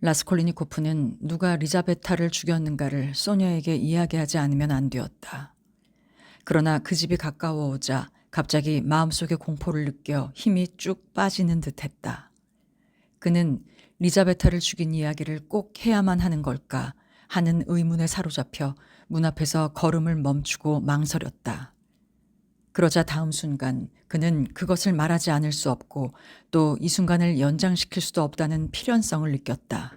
라스콜리니코프는 누가 리자베타를 죽였는가를 소녀에게 이야기하지 않으면 안 되었다. 그러나 그 집이 가까워오자 갑자기 마음속에 공포를 느껴 힘이 쭉 빠지는 듯했다. 그는 리자베타를 죽인 이야기를 꼭 해야만 하는 걸까 하는 의문에 사로잡혀 문 앞에서 걸음을 멈추고 망설였다. 그러자 다음 순간 그는 그것을 말하지 않을 수 없고 또 이 순간을 연장시킬 수도 없다는 필연성을 느꼈다.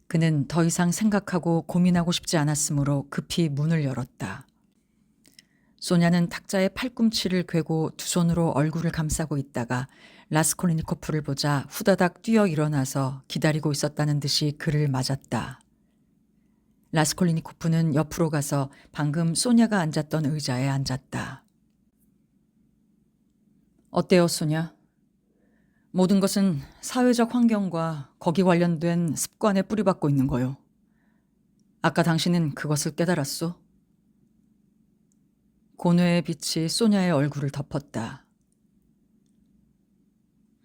그는 더 이상 생각하고 고민하고 싶지 않았으므로 급히 문을 열었다. 소냐는 탁자에 팔꿈치를 괴고 두 손으로 얼굴을 감싸고 있다가 라스콜리니코프를 보자 후다닥 뛰어 일어나서 기다리고 있었다는 듯이 그를 맞았다. 라스콜리니코프는 옆으로 가서 방금 소냐가 앉았던 의자에 앉았다. 어때요, 소냐? 모든 것은 사회적 환경과 거기 관련된 습관에 뿌리박고 있는 거요. 아까 당신은 그것을 깨달았소? 고뇌의 빛이 소냐의 얼굴을 덮었다.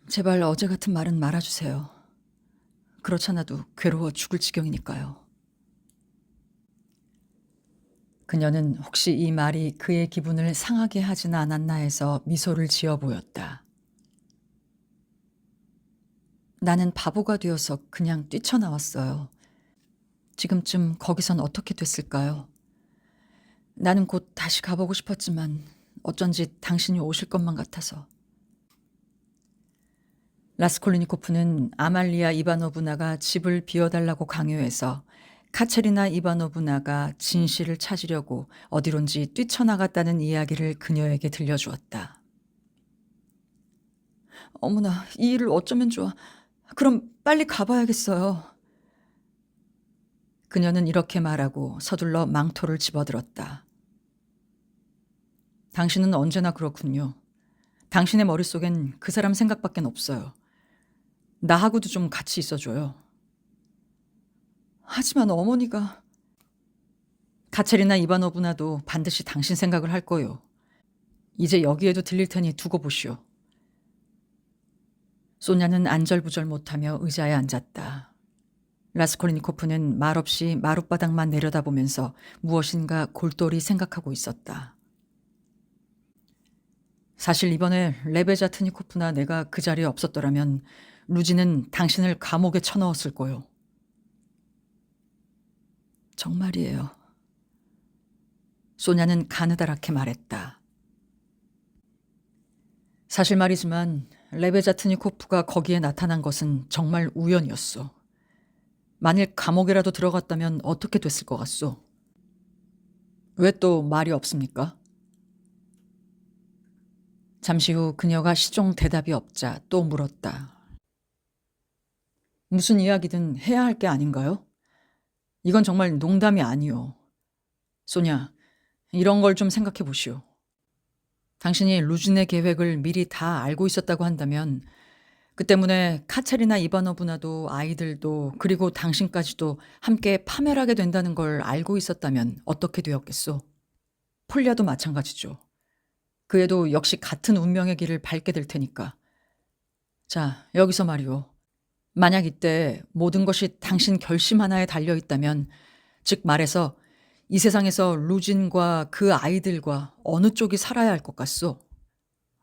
제발 어제 같은 말은 말아주세요. 그렇잖아도 괴로워 죽을 지경이니까요. 그녀는 혹시 이 말이 그의 기분을 상하게 하지는 않았나 해서 미소를 지어 보였다. 나는 바보가 되어서 그냥 뛰쳐나왔어요. 지금쯤 거기선 어떻게 됐을까요? 나는 곧 다시 가보고 싶었지만 어쩐지 당신이 오실 것만 같아서. 라스콜리니코프는 아말리아 이바노브나가 집을 비워달라고 강요해서 카체리나 이바노브나가 진실을 찾으려고 어디론지 뛰쳐나갔다는 이야기를 그녀에게 들려주었다. 어머나, 이 일을 어쩌면 좋아. 그럼 빨리 가봐야겠어요. 그녀는 이렇게 말하고 서둘러 망토를 집어들었다. 당신은 언제나 그렇군요. 당신의 머릿속엔 그 사람 생각밖엔 없어요. 나하고도 좀 같이 있어줘요. 하지만 어머니가... 카체리나 이바노브나도 반드시 당신 생각을 할 거요. 이제 여기에도 들릴 테니 두고 보시오. 소냐는 안절부절 못하며 의자에 앉았다. 라스콜리니코프는 말없이 마룻바닥만 내려다보면서 무엇인가 골똘히 생각하고 있었다. 사실 이번에 레베자트니코프나 내가 그 자리에 없었더라면 루지는 당신을 감옥에 쳐넣었을 거요. 정말이에요. 소냐는 가느다랗게 말했다. 사실 말이지만 레베자트니코프가 거기에 나타난 것은 정말 우연이었어. 만일 감옥이라도 들어갔다면 어떻게 됐을 것 같소? 왜 또 말이 없습니까? 잠시 후 그녀가 시종 대답이 없자 또 물었다. 무슨 이야기든 해야 할 게 아닌가요? 이건 정말 농담이 아니오. 소냐, 이런 걸 좀 생각해 보시오. 당신이 루진의 계획을 미리 다 알고 있었다고 한다면 그 때문에 카체리나 이바노브나도 아이들도 그리고 당신까지도 함께 파멸하게 된다는 걸 알고 있었다면 어떻게 되었겠소? 폴리아도 마찬가지죠. 그 애도 역시 같은 운명의 길을 밟게 될 테니까. 자, 여기서 말이오. 만약 이때 모든 것이 당신 결심 하나에 달려 있다면, 즉 말해서 이 세상에서 루진과 그 아이들과 어느 쪽이 살아야 할 것 같소?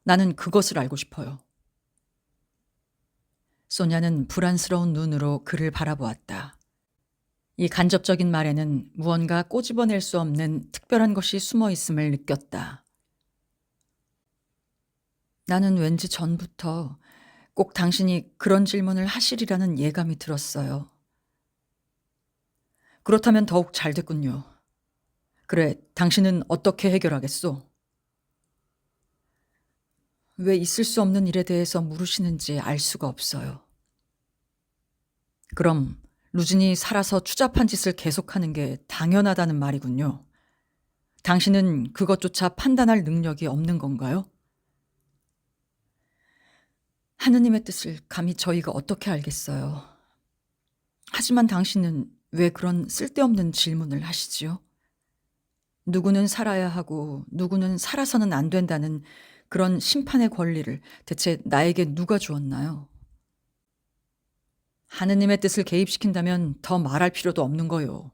나는 그것을 알고 싶어요. 소냐는 불안스러운 눈으로 그를 바라보았다. 이 간접적인 말에는 무언가 꼬집어낼 수 없는 특별한 것이 숨어 있음을 느꼈다. 나는 왠지 전부터 꼭 당신이 그런 질문을 하시리라는 예감이 들었어요. 그렇다면 더욱 잘 됐군요. 그래, 당신은 어떻게 해결하겠소? 왜 있을 수 없는 일에 대해서 물으시는지 알 수가 없어요. 그럼 루진이 살아서 추잡한 짓을 계속하는 게 당연하다는 말이군요. 당신은 그것조차 판단할 능력이 없는 건가요? 하느님의 뜻을 감히 저희가 어떻게 알겠어요. 하지만 당신은 왜 그런 쓸데없는 질문을 하시지요? 누구는 살아야 하고 누구는 살아서는 안 된다는 그런 심판의 권리를 대체 나에게 누가 주었나요? 하느님의 뜻을 개입시킨다면 더 말할 필요도 없는 거요.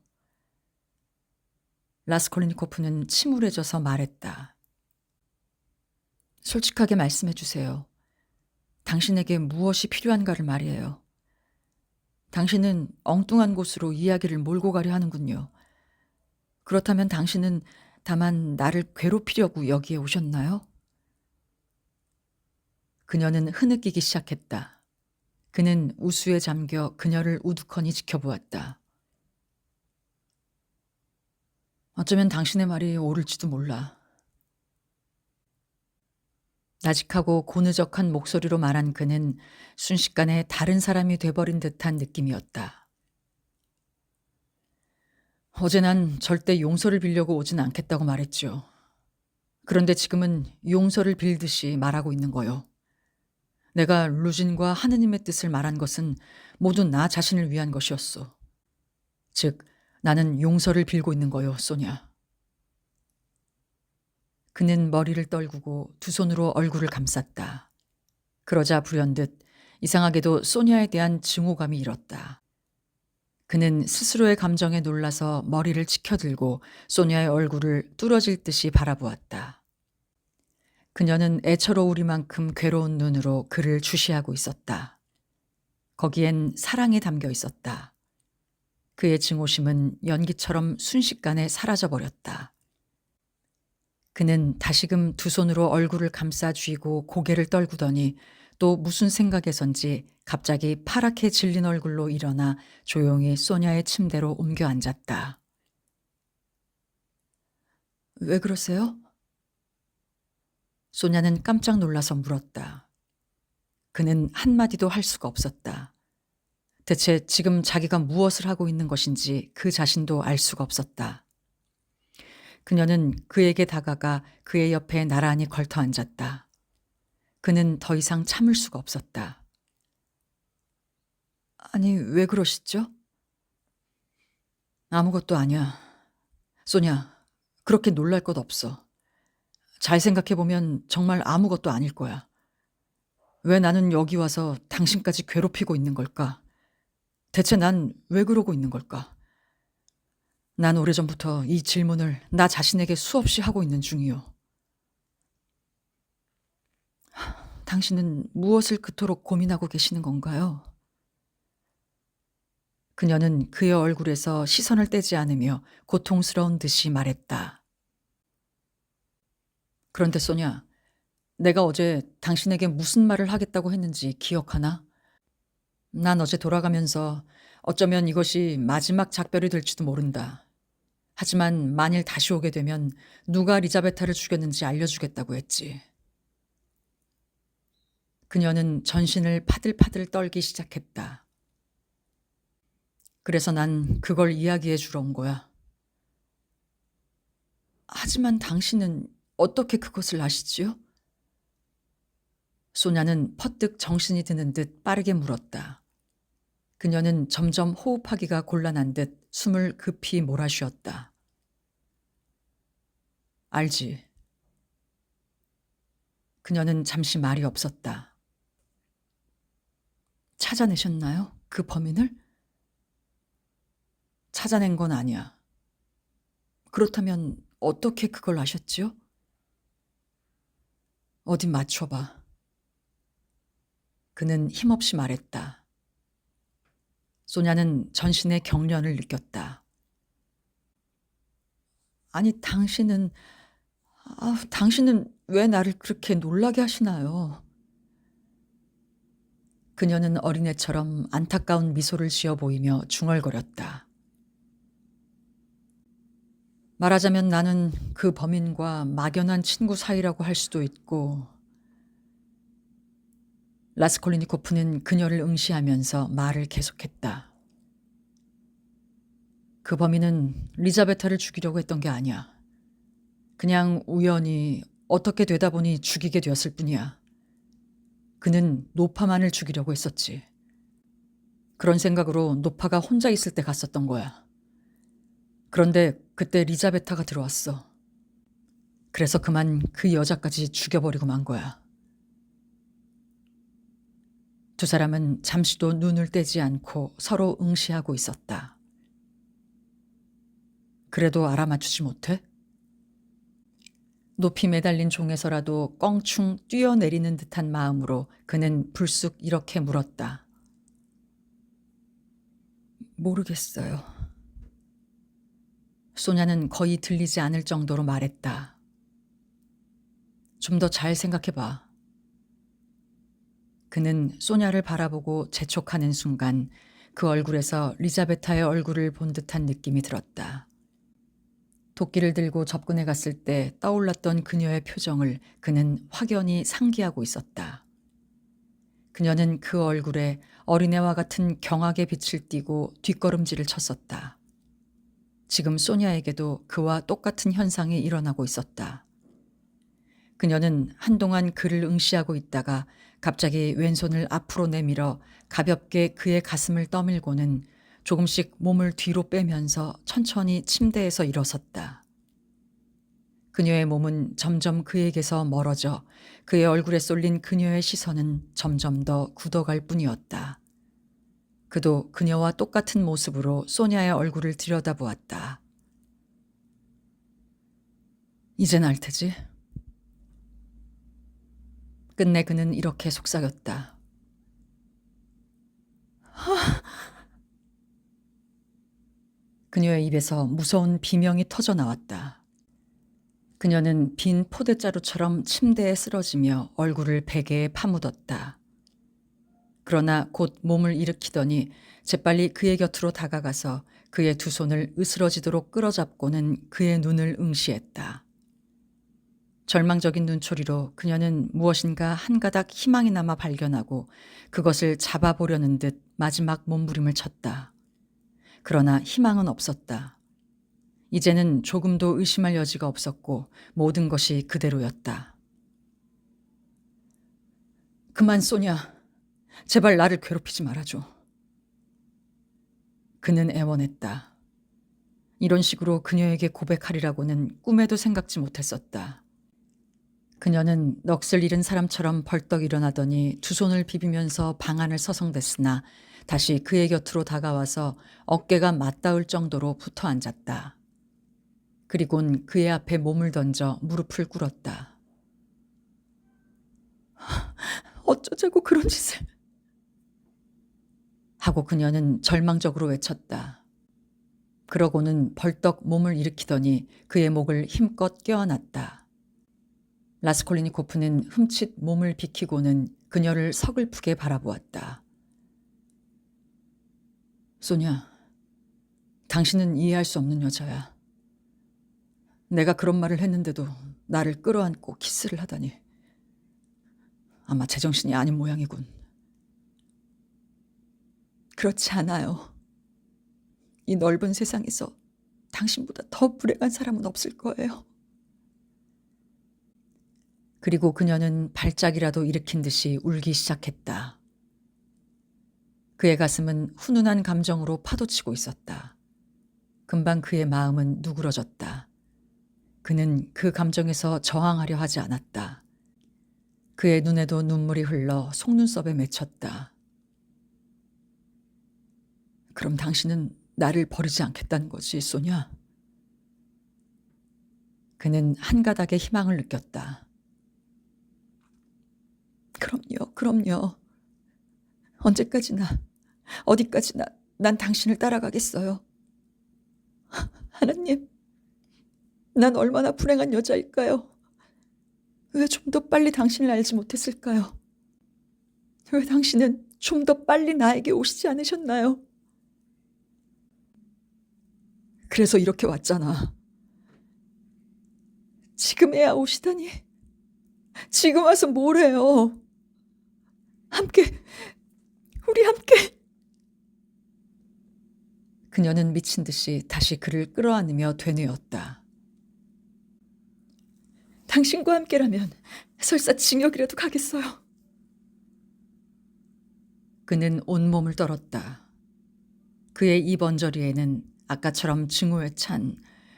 라스콜리니코프는 침울해져서 말했다. 솔직하게 말씀해 주세요. 당신에게 무엇이 필요한가를 말이에요. 당신은 엉뚱한 곳으로 이야기를 몰고 가려 하는군요. 그렇다면 당신은 다만 나를 괴롭히려고 여기에 오셨나요? 그녀는 흐느끼기 시작했다. 그는 우수에 잠겨 그녀를 우두커니 지켜보았다. 어쩌면 당신의 말이 옳을지도 몰라. 나직하고 고느적한 목소리로 말한 그는 순식간에 다른 사람이 돼버린 듯한 느낌이었다. 어제 난 절대 용서를 빌려고 오진 않겠다고 말했죠. 그런데 지금은 용서를 빌듯이 말하고 있는 거요. 내가 루진과 하느님의 뜻을 말한 것은 모두 나 자신을 위한 것이었소. 즉, 나는 용서를 빌고 있는 거요, 소냐. 그는 머리를 떨구고 두 손으로 얼굴을 감쌌다. 그러자 불현듯 이상하게도 소냐에 대한 증오감이 일었다. 그는 스스로의 감정에 놀라서 머리를 치켜들고 소냐의 얼굴을 뚫어질 듯이 바라보았다. 그녀는 애처로우리만큼 괴로운 눈으로 그를 주시하고 있었다. 거기엔 사랑이 담겨 있었다. 그의 증오심은 연기처럼 순식간에 사라져버렸다. 그는 다시금 두 손으로 얼굴을 감싸 쥐고 고개를 떨구더니 또 무슨 생각에선지 갑자기 파랗게 질린 얼굴로 일어나 조용히 소냐의 침대로 옮겨 앉았다. 왜 그러세요? 소냐는 깜짝 놀라서 물었다. 그는 한마디도 할 수가 없었다. 대체 지금 자기가 무엇을 하고 있는 것인지 그 자신도 알 수가 없었다. 그녀는 그에게 다가가 그의 옆에 나란히 걸터 앉았다. 그는 더 이상 참을 수가 없었다. 아니, 왜 그러시죠? 아무것도 아니야. 소냐, 그렇게 놀랄 것 없어. 잘 생각해보면 정말 아무것도 아닐 거야. 왜 나는 여기 와서 당신까지 괴롭히고 있는 걸까? 대체 난 왜 그러고 있는 걸까? 난 오래전부터 이 질문을 나 자신에게 수없이 하고 있는 중이요. 당신은 무엇을 그토록 고민하고 계시는 건가요? 그녀는 그의 얼굴에서 시선을 떼지 않으며 고통스러운 듯이 말했다. 그런데 소냐, 내가 어제 당신에게 무슨 말을 하겠다고 했는지 기억하나? 난 어제 돌아가면서 어쩌면 이것이 마지막 작별이 될지도 모른다. 하지만 만일 다시 오게 되면 누가 리자베타를 죽였는지 알려주겠다고 했지. 그녀는 전신을 파들파들 떨기 시작했다. 그래서 난 그걸 이야기해 주러 온 거야. 하지만 당신은 어떻게 그것을 아시지요? 소냐는 퍼뜩 정신이 드는 듯 빠르게 물었다. 그녀는 점점 호흡하기가 곤란한 듯 숨을 급히 몰아쉬었다. 알지. 그녀는 잠시 말이 없었다. 찾아내셨나요? 그 범인을? 찾아낸 건 아니야. 그렇다면 어떻게 그걸 아셨지요? 어디 맞춰봐. 그는 힘없이 말했다. 소냐는 전신의 경련을 느꼈다. 아니, 당신은 왜 나를 그렇게 놀라게 하시나요? 그녀는 어린애처럼 안타까운 미소를 지어 보이며 중얼거렸다. 말하자면 나는 그 범인과 막연한 친구 사이라고 할 수도 있고. 라스콜리니코프는 그녀를 응시하면서 말을 계속했다. 그 범인은 리자베타를 죽이려고 했던 게 아니야. 그냥 우연히 어떻게 되다 보니 죽이게 되었을 뿐이야. 그는 노파만을 죽이려고 했었지. 그런 생각으로 노파가 혼자 있을 때 갔었던 거야. 그런데 그때 리자베타가 들어왔어. 그래서 그만 그 여자까지 죽여버리고 만 거야. 두 사람은 잠시도 눈을 떼지 않고 서로 응시하고 있었다. 그래도 알아맞추지 못해? 높이 매달린 종에서라도 껑충 뛰어내리는 듯한 마음으로 그는 불쑥 이렇게 물었다. 모르겠어요. 소냐는 거의 들리지 않을 정도로 말했다. 좀 더 잘 생각해봐. 그는 소냐를 바라보고 재촉하는 순간 그 얼굴에서 리자베타의 얼굴을 본 듯한 느낌이 들었다. 도끼를 들고 접근해 갔을 때 떠올랐던 그녀의 표정을 그는 확연히 상기하고 있었다. 그녀는 그 얼굴에 어린애와 같은 경악의 빛을 띠고 뒷걸음질을 쳤었다. 지금 소냐에게도 그와 똑같은 현상이 일어나고 있었다. 그녀는 한동안 그를 응시하고 있다가 갑자기 왼손을 앞으로 내밀어 가볍게 그의 가슴을 떠밀고는 조금씩 몸을 뒤로 빼면서 천천히 침대에서 일어섰다. 그녀의 몸은 점점 그에게서 멀어져 그의 얼굴에 쏠린 그녀의 시선은 점점 더 굳어갈 뿐이었다. 그도 그녀와 똑같은 모습으로 소냐의 얼굴을 들여다보았다. 이젠 알 테지? 끝내 그는 이렇게 속삭였다. 그녀의 입에서 무서운 비명이 터져 나왔다. 그녀는 빈 포대자루처럼 침대에 쓰러지며 얼굴을 베개에 파묻었다. 그러나 곧 몸을 일으키더니 재빨리 그의 곁으로 다가가서 그의 두 손을 으스러지도록 끌어잡고는 그의 눈을 응시했다. 절망적인 눈초리로 그녀는 무엇인가 한 가닥 희망이나마 발견하고 그것을 잡아보려는 듯 마지막 몸부림을 쳤다. 그러나 희망은 없었다. 이제는 조금도 의심할 여지가 없었고 모든 것이 그대로였다. 그만 소냐. 제발 나를 괴롭히지 말아줘. 그는 애원했다. 이런 식으로 그녀에게 고백하리라고는 꿈에도 생각지 못했었다. 그녀는 넋을 잃은 사람처럼 벌떡 일어나더니 두 손을 비비면서 방 안을 서성댔으나 다시 그의 곁으로 다가와서 어깨가 맞닿을 정도로 붙어 앉았다. 그리곤 그의 앞에 몸을 던져 무릎을 꿇었다. 어쩌자고 그런 짓을. 하고 그녀는 절망적으로 외쳤다. 그러고는 벌떡 몸을 일으키더니 그의 목을 힘껏 껴안았다. 라스콜리니코프는 흠칫 몸을 비키고는 그녀를 서글프게 바라보았다. 소냐, 당신은 이해할 수 없는 여자야. 내가 그런 말을 했는데도 나를 끌어안고 키스를 하다니. 아마 제정신이 아닌 모양이군. 그렇지 않아요. 이 넓은 세상에서 당신보다 더 불행한 사람은 없을 거예요. 그리고 그녀는 발작이라도 일으킨 듯이 울기 시작했다. 그의 가슴은 훈훈한 감정으로 파도치고 있었다. 금방 그의 마음은 누그러졌다. 그는 그 감정에서 저항하려 하지 않았다. 그의 눈에도 눈물이 흘러 속눈썹에 맺혔다. 그럼 당신은 나를 버리지 않겠다는 거지, 소냐? 그는 한 가닥의 희망을 느꼈다. 그럼요. 언제까지나, 어디까지나 난 당신을 따라가겠어요. 하나님, 난 얼마나 불행한 여자일까요? 왜 좀 더 빨리 당신을 알지 못했을까요? 왜 당신은 좀 더 빨리 나에게 오시지 않으셨나요? 그래서 이렇게 왔잖아. 지금에야 오시다니. 지금 와서 뭘 해요? 우리 함께. 그녀는 미친 듯이 다시 그를 끌어안으며 되뇌었다. 당신과 함께라면 설사 징역이라도 가겠어요. 그는 온몸을 떨었다. 그의 입 언저리에는 아까처럼 증오에 찬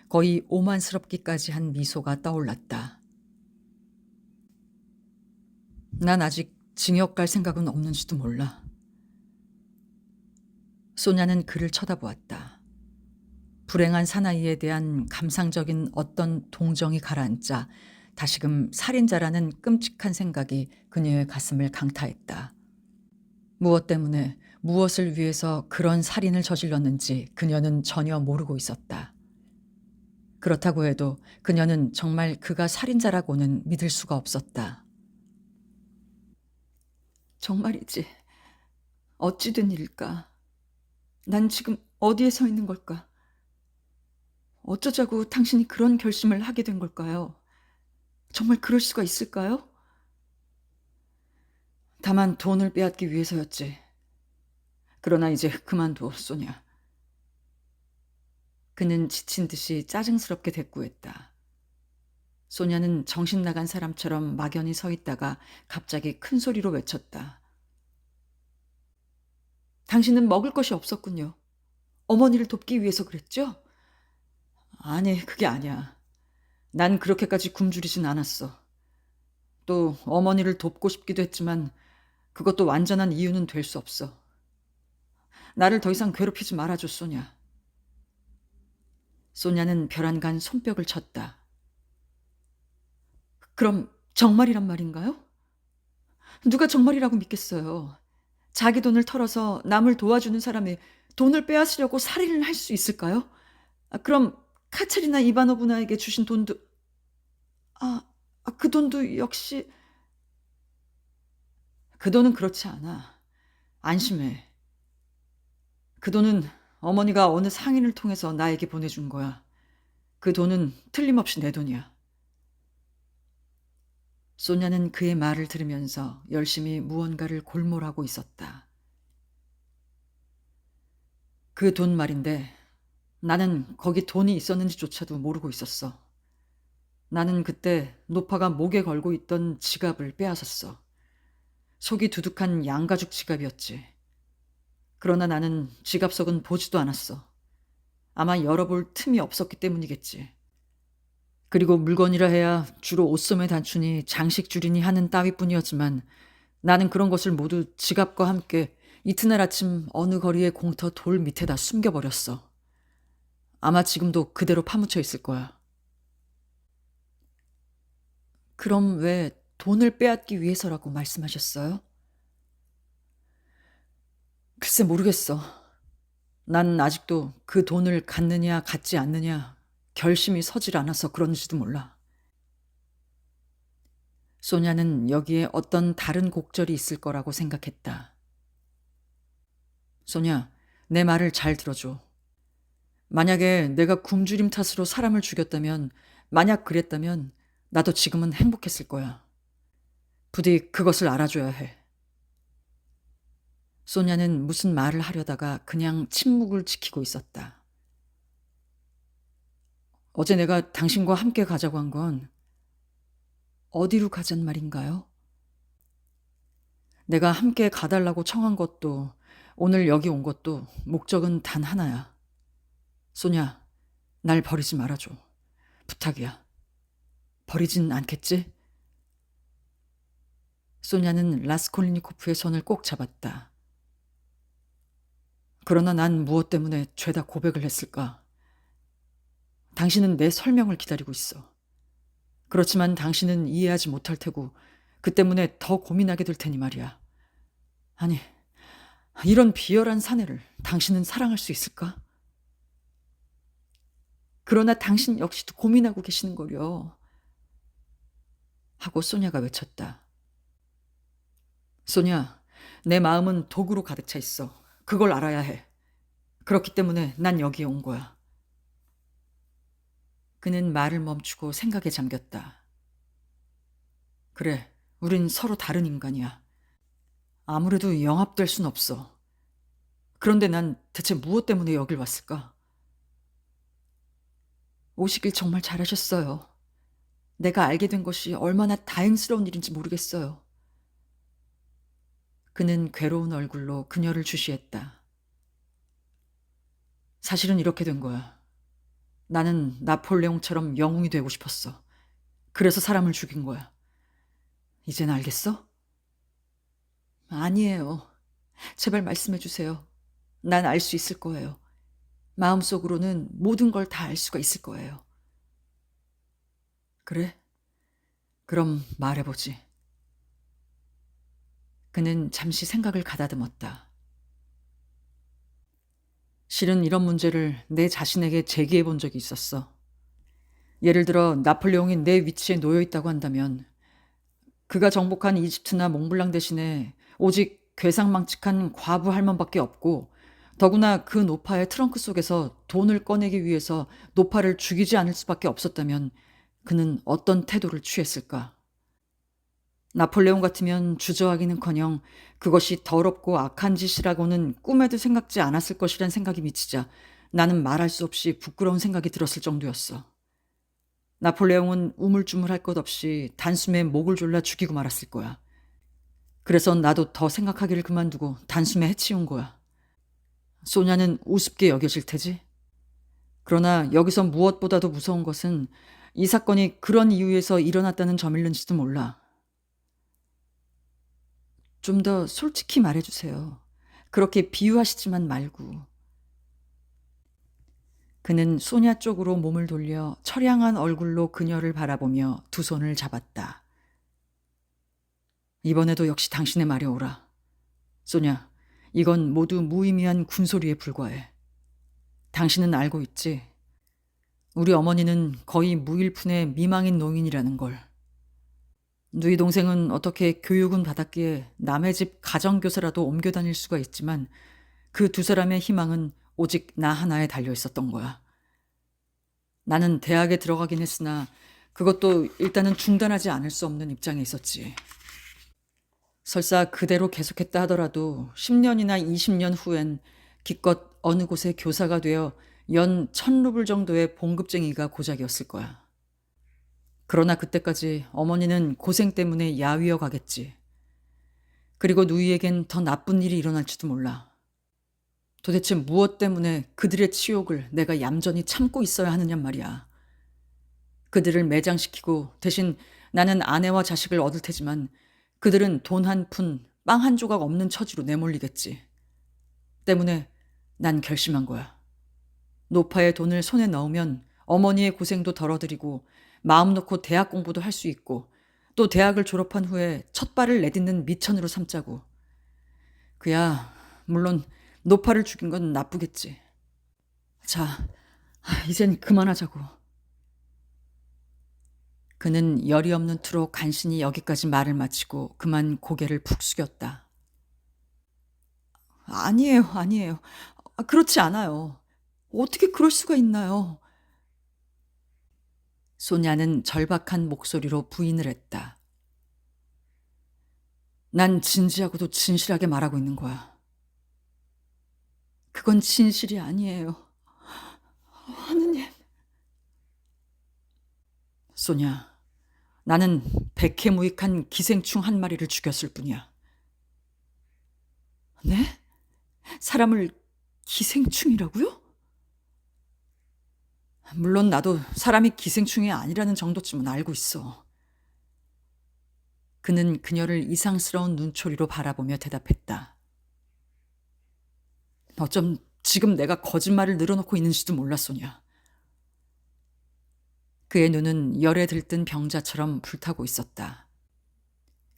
거의 오만스럽기까지 한 미소가 떠올랐다. 난 아직 징역 갈 생각은 없는지도 몰라. 소냐는 그를 쳐다보았다. 불행한 사나이에 대한 감상적인 어떤 동정이 가라앉자 다시금 살인자라는 끔찍한 생각이 그녀의 가슴을 강타했다. 무엇 때문에 무엇을 위해서 그런 살인을 저질렀는지 그녀는 전혀 모르고 있었다. 그렇다고 해도 그녀는 정말 그가 살인자라고는 믿을 수가 없었다. 정말이지. 어찌 된 일일까? 난 지금 어디에 서 있는 걸까? 어쩌자고 당신이 그런 결심을 하게 된 걸까요? 정말 그럴 수가 있을까요? 다만 돈을 빼앗기 위해서였지. 그러나 이제 그만둬, 소냐. 그는 지친 듯이 짜증스럽게 대꾸했다. 소냐는 정신 나간 사람처럼 막연히 서 있다가 갑자기 큰 소리로 외쳤다. 당신은 먹을 것이 없었군요. 어머니를 돕기 위해서 그랬죠? 아니, 그게 아니야. 난 그렇게까지 굶주리진 않았어. 또 어머니를 돕고 싶기도 했지만 그것도 완전한 이유는 될 수 없어. 나를 더 이상 괴롭히지 말아줘, 소냐. 소냐는 벼랑간 손뼉을 쳤다. 그럼 정말이란 말인가요? 누가 정말이라고 믿겠어요. 자기 돈을 털어서 남을 도와주는 사람의 돈을 빼앗으려고 살인을 할 수 있을까요? 그럼 카체리나 이바노브나에게 주신 돈도 그 돈도 역시 그 돈은 그렇지 않아. 안심해. 그 돈은 어머니가 어느 상인을 통해서 나에게 보내준 거야. 그 돈은 틀림없이 내 돈이야. 소냐는 그의 말을 들으면서 열심히 무언가를 골몰하고 있었다. 그 돈 말인데 나는 거기 돈이 있었는지조차도 모르고 있었어. 나는 그때 노파가 목에 걸고 있던 지갑을 빼앗았어. 속이 두둑한 양가죽 지갑이었지. 그러나 나는 지갑 속은 보지도 않았어. 아마 열어볼 틈이 없었기 때문이겠지. 그리고 물건이라 해야 주로 옷소매 단추니 장식줄이니 하는 따위뿐이었지만 나는 그런 것을 모두 지갑과 함께 이튿날 아침 어느 거리의 공터 돌 밑에다 숨겨버렸어. 아마 지금도 그대로 파묻혀 있을 거야. 그럼 왜 돈을 빼앗기 위해서라고 말씀하셨어요? 글쎄 모르겠어. 난 아직도 그 돈을 갖느냐 갖지 않느냐 결심이 서질 않아서 그런지도 몰라. 소냐는 여기에 어떤 다른 곡절이 있을 거라고 생각했다. 소냐, 내 말을 잘 들어줘. 만약에 내가 굶주림 탓으로 사람을 죽였다면, 만약 그랬다면 나도 지금은 행복했을 거야. 부디 그것을 알아줘야 해. 소냐는 무슨 말을 하려다가 그냥 침묵을 지키고 있었다. 어제 내가 당신과 함께 가자고 한 건 어디로 가잔 말인가요? 내가 함께 가달라고 청한 것도 오늘 여기 온 것도 목적은 단 하나야. 소냐, 날 버리지 말아줘. 부탁이야. 버리진 않겠지? 소냐는 라스콜니코프의 손을 꼭 잡았다. 그러나 난 무엇 때문에 죄다 고백을 했을까? 당신은 내 설명을 기다리고 있어. 그렇지만 당신은 이해하지 못할 테고 그 때문에 더 고민하게 될 테니 말이야. 아니, 이런 비열한 사내를 당신은 사랑할 수 있을까? 그러나 당신 역시도 고민하고 계시는 거려. 하고 소냐가 외쳤다. 소냐, 내 마음은 독으로 가득 차 있어. 그걸 알아야 해. 그렇기 때문에 난 여기에 온 거야. 그는 말을 멈추고 생각에 잠겼다. 그래, 우린 서로 다른 인간이야. 아무래도 영합될 순 없어. 그런데 난 대체 무엇 때문에 여길 왔을까? 오시길 정말 잘하셨어요. 내가 알게 된 것이 얼마나 다행스러운 일인지 모르겠어요. 그는 괴로운 얼굴로 그녀를 주시했다. 사실은 이렇게 된 거야. 나는 나폴레옹처럼 영웅이 되고 싶었어. 그래서 사람을 죽인 거야. 이젠 알겠어? 아니에요. 제발 말씀해 주세요. 난 알 수 있을 거예요. 마음속으로는 모든 걸 다 알 수가 있을 거예요. 그래? 그럼 말해보지. 그는 잠시 생각을 가다듬었다. 실은 이런 문제를 내 자신에게 제기해 본 적이 있었어. 예를 들어 나폴레옹이 내 위치에 놓여 있다고 한다면 그가 정복한 이집트나 몽블랑 대신에 오직 괴상망측한 과부 할멈밖에 없고 더구나 그 노파의 트렁크 속에서 돈을 꺼내기 위해서 노파를 죽이지 않을 수밖에 없었다면 그는 어떤 태도를 취했을까? 나폴레옹 같으면 주저하기는커녕 그것이 더럽고 악한 짓이라고는 꿈에도 생각지 않았을 것이란 생각이 미치자 나는 말할 수 없이 부끄러운 생각이 들었을 정도였어. 나폴레옹은 우물쭈물할 것 없이 단숨에 목을 졸라 죽이고 말았을 거야. 그래서 나도 더 생각하기를 그만두고 단숨에 해치운 거야. 소냐는 우습게 여겨질 테지? 그러나 여기서 무엇보다도 무서운 것은 이 사건이 그런 이유에서 일어났다는 점일는지도 몰라. 좀 더 솔직히 말해주세요. 그렇게 비유하시지만 말고. 그는 소냐 쪽으로 몸을 돌려 처량한 얼굴로 그녀를 바라보며 두 손을 잡았다. 이번에도 역시 당신의 말이 옳아. 소냐, 이건 모두 무의미한 군소리에 불과해. 당신은 알고 있지? 우리 어머니는 거의 무일푼의 미망인 농인이라는 걸. 누이 동생은 어떻게 교육은 받았기에 남의 집 가정교사라도 옮겨 다닐 수가 있지만 그 두 사람의 희망은 오직 나 하나에 달려 있었던 거야. 나는 대학에 들어가긴 했으나 그것도 일단은 중단하지 않을 수 없는 입장에 있었지. 설사 그대로 계속했다 하더라도 10년이나 20년 후엔 기껏 어느 곳에 교사가 되어 연 1000루블 정도의 봉급쟁이가 고작이었을 거야. 그러나 그때까지 어머니는 고생 때문에 야위어 가겠지. 그리고 누이에겐 더 나쁜 일이 일어날지도 몰라. 도대체 무엇 때문에 그들의 치욕을 내가 얌전히 참고 있어야 하느냔 말이야. 그들을 매장시키고 대신 나는 아내와 자식을 얻을 테지만 그들은 돈 한 푼, 빵 한 조각 없는 처지로 내몰리겠지. 때문에 난 결심한 거야. 노파의 돈을 손에 넣으면 어머니의 고생도 덜어드리고 마음 놓고 대학 공부도 할 수 있고 또 대학을 졸업한 후에 첫 발을 내딛는 미천으로 삼자고. 그야 물론 노파를 죽인 건 나쁘겠지. 자, 이젠 그만하자고. 그는 열이 없는 투로 간신히 여기까지 말을 마치고 그만 고개를 푹 숙였다. 아니에요, 아니에요. 그렇지 않아요. 어떻게 그럴 수가 있나요? 소냐는 절박한 목소리로 부인을 했다. 난 진지하고도 진실하게 말하고 있는 거야. 그건 진실이 아니에요. 하느님. 소냐, 나는 백해무익한 기생충 한 마리를 죽였을 뿐이야. 네? 사람을 기생충이라고요? 물론 나도 사람이 기생충이 아니라는 정도쯤은 알고 있어. 그는 그녀를 이상스러운 눈초리로 바라보며 대답했다. 어쩜 지금 내가 거짓말을 늘어놓고 있는지도 몰랐소냐. 그의 눈은 열에 들뜬 병자처럼 불타고 있었다.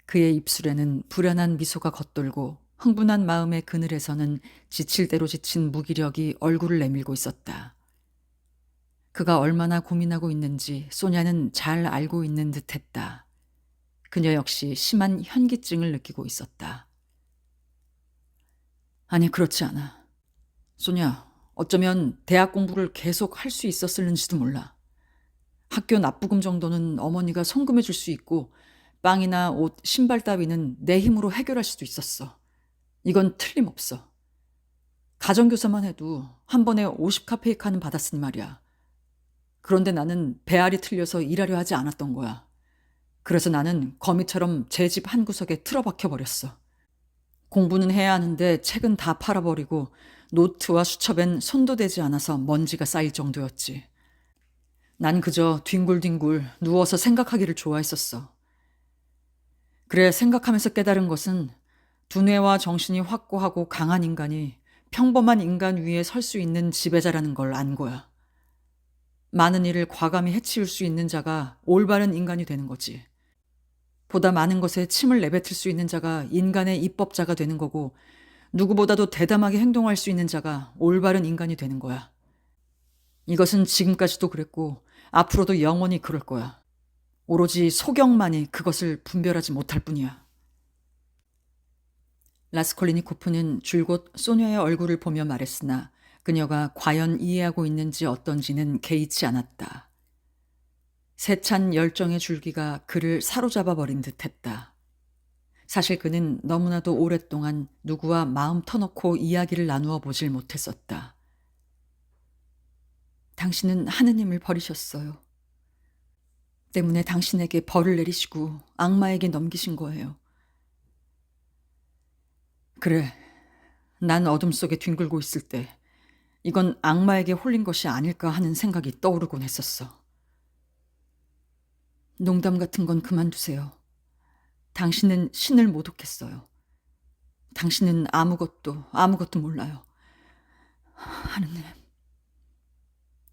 그의 입술에는 불안한 미소가 겉돌고 흥분한 마음의 그늘에서는 지칠 대로 지친 무기력이 얼굴을 내밀고 있었다. 그가 얼마나 고민하고 있는지 소냐는 잘 알고 있는 듯했다. 그녀 역시 심한 현기증을 느끼고 있었다. 아니, 그렇지 않아. 소냐, 어쩌면 대학 공부를 계속 할 수 있었을는지도 몰라. 학교 납부금 정도는 어머니가 송금해 줄 수 있고 빵이나 옷, 신발 따위는 내 힘으로 해결할 수도 있었어. 이건 틀림없어. 가정교사만 해도 한 번에 50카페이카는 받았으니 말이야. 그런데 나는 배알이 틀려서 일하려 하지 않았던 거야. 그래서 나는 거미처럼 제 집 한 구석에 틀어박혀 버렸어. 공부는 해야 하는데 책은 다 팔아버리고 노트와 수첩엔 손도 대지 않아서 먼지가 쌓일 정도였지. 난 그저 뒹굴뒹굴 누워서 생각하기를 좋아했었어. 그래, 생각하면서 깨달은 것은 두뇌와 정신이 확고하고 강한 인간이 평범한 인간 위에 설 수 있는 지배자라는 걸 안 거야. 많은 일을 과감히 해치울 수 있는 자가 올바른 인간이 되는 거지. 보다 많은 것에 침을 내뱉을 수 있는 자가 인간의 입법자가 되는 거고, 누구보다도 대담하게 행동할 수 있는 자가 올바른 인간이 되는 거야. 이것은 지금까지도 그랬고 앞으로도 영원히 그럴 거야. 오로지 소경만이 그것을 분별하지 못할 뿐이야. 라스콜리니코프는 줄곧 소녀의 얼굴을 보며 말했으나 그녀가 과연 이해하고 있는지 어떤지는 개의치 않았다. 세찬 열정의 줄기가 그를 사로잡아 버린 듯했다. 사실 그는 너무나도 오랫동안 누구와 마음 터놓고 이야기를 나누어 보질 못했었다. 당신은 하느님을 버리셨어요. 때문에 당신에게 벌을 내리시고 악마에게 넘기신 거예요. 그래, 난 어둠 속에 뒹굴고 있을 때 이건 악마에게 홀린 것이 아닐까 하는 생각이 떠오르곤 했었어. 농담 같은 건 그만두세요. 당신은 신을 모독했어요. 당신은 아무것도 몰라요. 하느님.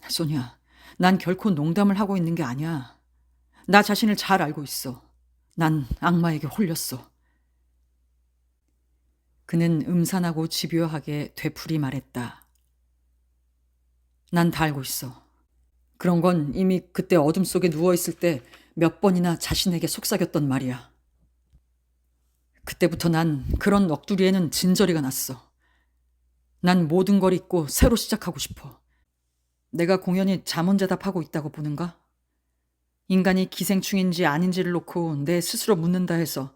소냐, 난 결코 농담을 하고 있는 게 아니야. 나 자신을 잘 알고 있어. 난 악마에게 홀렸어. 그는 음산하고 집요하게 되풀이 말했다. 난 다 알고 있어. 그런 건 이미 그때 어둠 속에 누워있을 때 몇 번이나 자신에게 속삭였던 말이야. 그때부터 난 그런 넋두리에는 진저리가 났어. 난 모든 걸 잊고 새로 시작하고 싶어. 내가 공연히 자문대답하고 있다고 보는가? 인간이 기생충인지 아닌지를 놓고 내 스스로 묻는다 해서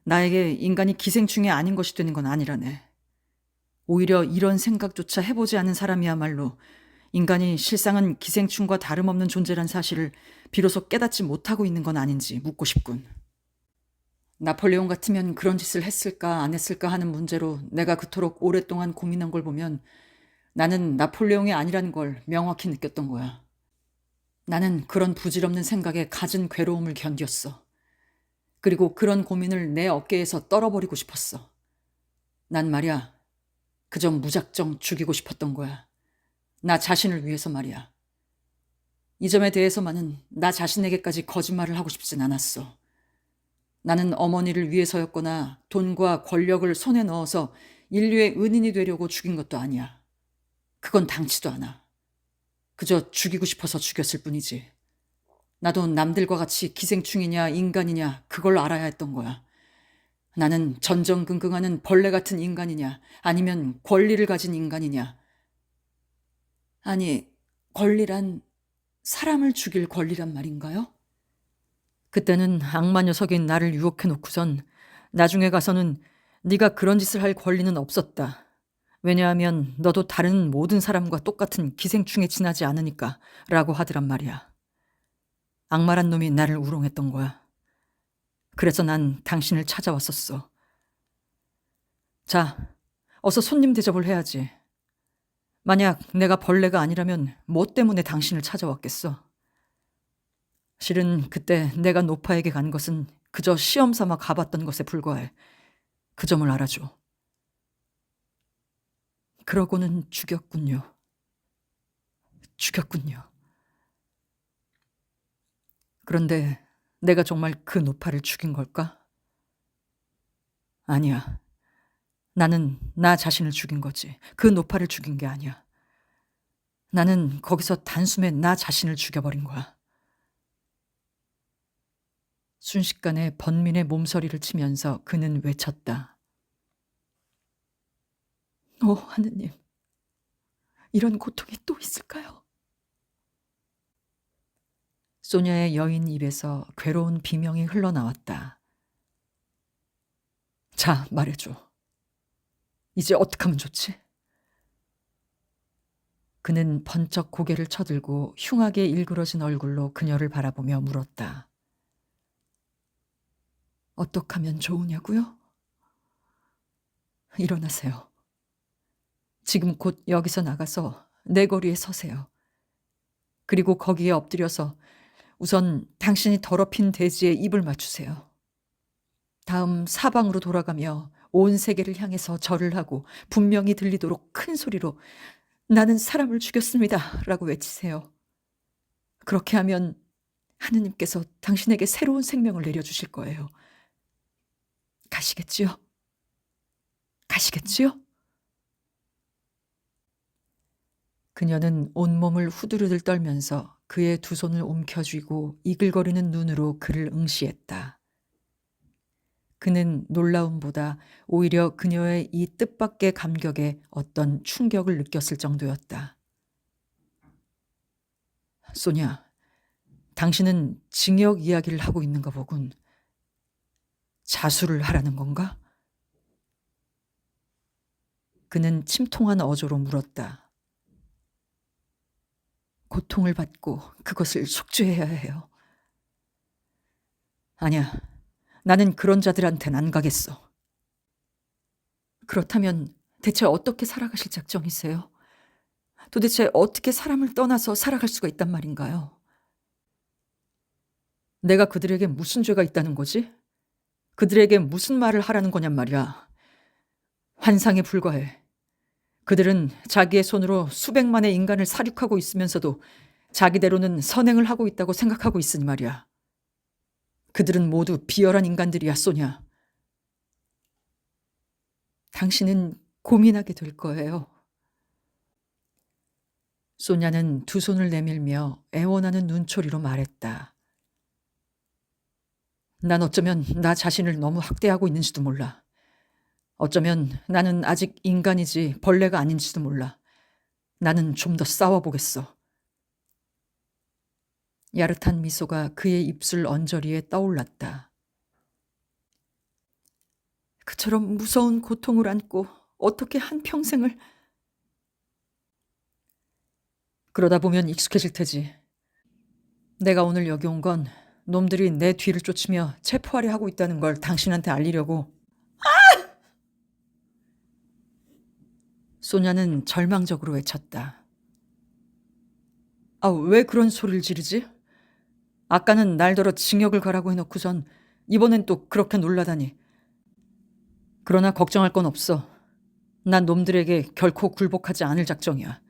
나에게 인간이 기생충이 아닌 것이 되는 건 아니라네. 오히려 이런 생각조차 해보지 않은 사람이야말로 인간이 실상은 기생충과 다름없는 존재란 사실을 비로소 깨닫지 못하고 있는 건 아닌지 묻고 싶군. 나폴레옹 같으면 그런 짓을 했을까 안 했을까 하는 문제로 내가 그토록 오랫동안 고민한 걸 보면 나는 나폴레옹이 아니라는 걸 명확히 느꼈던 거야. 나는 그런 부질없는 생각에 갖은 괴로움을 견뎠어. 그리고 그런 고민을 내 어깨에서 떨어버리고 싶었어. 난 말이야, 그저 무작정 죽이고 싶었던 거야. 나 자신을 위해서 말이야. 이 점에 대해서만은 나 자신에게까지 거짓말을 하고 싶진 않았어. 나는 어머니를 위해서였거나 돈과 권력을 손에 넣어서 인류의 은인이 되려고 죽인 것도 아니야. 그건 당치도 않아. 그저 죽이고 싶어서 죽였을 뿐이지. 나도 남들과 같이 기생충이냐 인간이냐 그걸 알아야 했던 거야. 나는 전전긍긍하는 벌레 같은 인간이냐 아니면 권리를 가진 인간이냐. 아니, 권리란 사람을 죽일 권리란 말인가요? 그때는 악마 녀석인 나를 유혹해놓고선 나중에 가서는 네가 그런 짓을 할 권리는 없었다. 왜냐하면 너도 다른 모든 사람과 똑같은 기생충에 지나지 않으니까 라고 하더란 말이야. 악마란 놈이 나를 우롱했던 거야. 그래서 난 당신을 찾아왔었어. 자, 어서 손님 대접을 해야지. 만약 내가 벌레가 아니라면 뭐 때문에 당신을 찾아왔겠어? 실은 그때 내가 노파에게 간 것은 그저 시험 삼아 가봤던 것에 불과해. 그 점을 알아줘. 그러고는 죽였군요. 죽였군요. 그런데 내가 정말 그 노파를 죽인 걸까? 아니야. 나는 나 자신을 죽인 거지. 그 노파를 죽인 게 아니야. 나는 거기서 단숨에 나 자신을 죽여버린 거야. 순식간에 번민의 몸서리를 치면서 그는 외쳤다. 오, 하느님. 이런 고통이 또 있을까요? 소녀의 여인 입에서 괴로운 비명이 흘러나왔다. 자, 말해줘. 이제 어떻게 하면 좋지? 그는 번쩍 고개를 쳐들고 흉하게 일그러진 얼굴로 그녀를 바라보며 물었다. 어떻게 하면 좋으냐고요? 일어나세요. 지금 곧 여기서 나가서 내 거리에 서세요. 그리고 거기에 엎드려서 우선 당신이 더럽힌 돼지에 입을 맞추세요. 다음 사방으로 돌아가며 온 세계를 향해서 절을 하고 분명히 들리도록 큰 소리로 나는 사람을 죽였습니다 라고 외치세요. 그렇게 하면 하느님께서 당신에게 새로운 생명을 내려주실 거예요. 가시겠지요? 가시겠지요? 그녀는 온몸을 후들후들 떨면서 그의 두 손을 움켜쥐고 이글거리는 눈으로 그를 응시했다. 그는 놀라움보다 오히려 그녀의 이 뜻밖의 감격에 어떤 충격을 느꼈을 정도였다. 소냐, 당신은 징역 이야기를 하고 있는가 보군. 자수를 하라는 건가? 그는 침통한 어조로 물었다. 고통을 받고 그것을 속죄해야 해요. 아니야, 나는 그런 자들한텐 안 가겠어. 그렇다면 대체 어떻게 살아가실 작정이세요? 도대체 어떻게 사람을 떠나서 살아갈 수가 있단 말인가요? 내가 그들에게 무슨 죄가 있다는 거지? 그들에게 무슨 말을 하라는 거냔 말이야. 환상에 불과해. 그들은 자기의 손으로 수백만의 인간을 살육하고 있으면서도 자기대로는 선행을 하고 있다고 생각하고 있으니 말이야. 그들은 모두 비열한 인간들이야, 소냐. 당신은 고민하게 될 거예요. 소냐는 두 손을 내밀며 애원하는 눈초리로 말했다. 난 어쩌면 나 자신을 너무 학대하고 있는지도 몰라. 어쩌면 나는 아직 인간이지 벌레가 아닌지도 몰라. 나는 좀 더 싸워보겠어. 야릇한 미소가 그의 입술 언저리에 떠올랐다. 그처럼 무서운 고통을 안고 어떻게 한평생을... 그러다 보면 익숙해질 테지. 내가 오늘 여기 온 건 놈들이 내 뒤를 쫓으며 체포하려 하고 있다는 걸 당신한테 알리려고. 소냐는 절망적으로 외쳤다. 아, 왜 그런 소리를 지르지? 아까는 날더러 징역을 가라고 해놓고선 이번엔 또 그렇게 놀라다니. 그러나 걱정할 건 없어. 난 놈들에게 결코 굴복하지 않을 작정이야.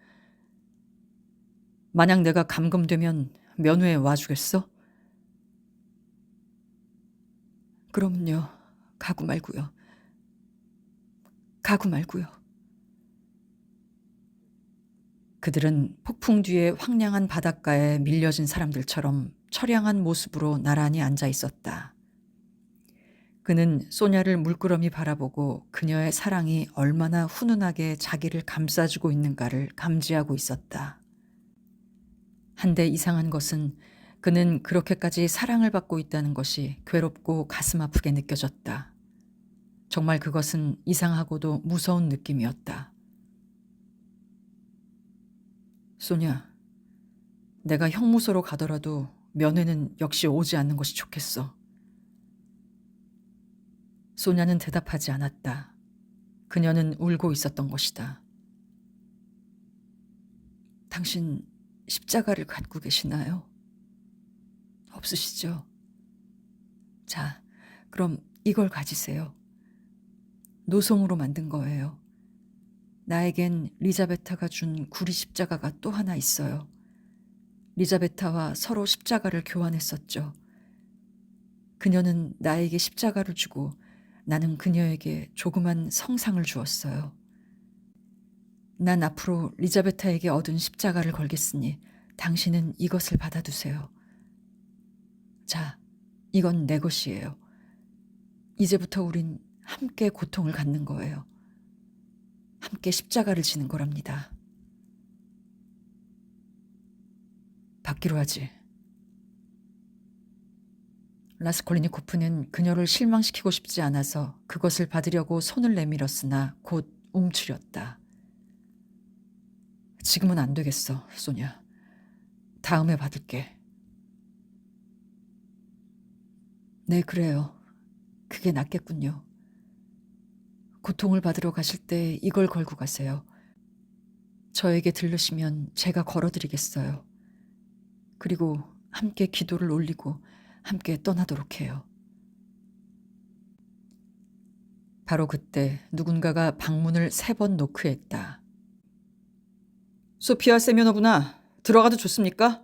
만약 내가 감금되면 면회에 와주겠어? 그럼요. 가고 말고요. 가고 말고요. 그들은 폭풍 뒤에 황량한 바닷가에 밀려진 사람들처럼 처량한 모습으로 나란히 앉아 있었다. 그는 소냐를 물끄러미 바라보고 그녀의 사랑이 얼마나 훈훈하게 자기를 감싸주고 있는가를 감지하고 있었다. 한데 이상한 것은 그는 그렇게까지 사랑을 받고 있다는 것이 괴롭고 가슴 아프게 느껴졌다. 정말 그것은 이상하고도 무서운 느낌이었다. 소냐, 내가 형무소로 가더라도 면회는 역시 오지 않는 것이 좋겠어. 소냐는 대답하지 않았다. 그녀는 울고 있었던 것이다. 당신 십자가를 갖고 계시나요? 없으시죠? 자, 그럼 이걸 가지세요. 노송으로 만든 거예요. 나에겐 리자베타가 준 구리 십자가가 또 하나 있어요. 리자베타와 서로 십자가를 교환했었죠. 그녀는 나에게 십자가를 주고 나는 그녀에게 조그만 성상을 주었어요. 난 앞으로 리자베타에게 얻은 십자가를 걸겠으니 당신은 이것을 받아두세요. 자, 이건 내 것이에요. 이제부터 우린 함께 고통을 갖는 거예요. 함께 십자가를 지는 거랍니다. 받기로 하지. 라스콜리니코프는 그녀를 실망시키고 싶지 않아서 그것을 받으려고 손을 내밀었으나 곧 움츠렸다. 지금은 안 되겠어, 소냐. 다음에 받을게. 네, 그래요. 그게 낫겠군요. 고통을 받으러 가실 때 이걸 걸고 가세요. 저에게 들르시면 제가 걸어드리겠어요. 그리고 함께 기도를 올리고 함께 떠나도록 해요. 바로 그때 누군가가 방문을 3번 노크했다. 소피아 세면어구나. 들어가도 좋습니까?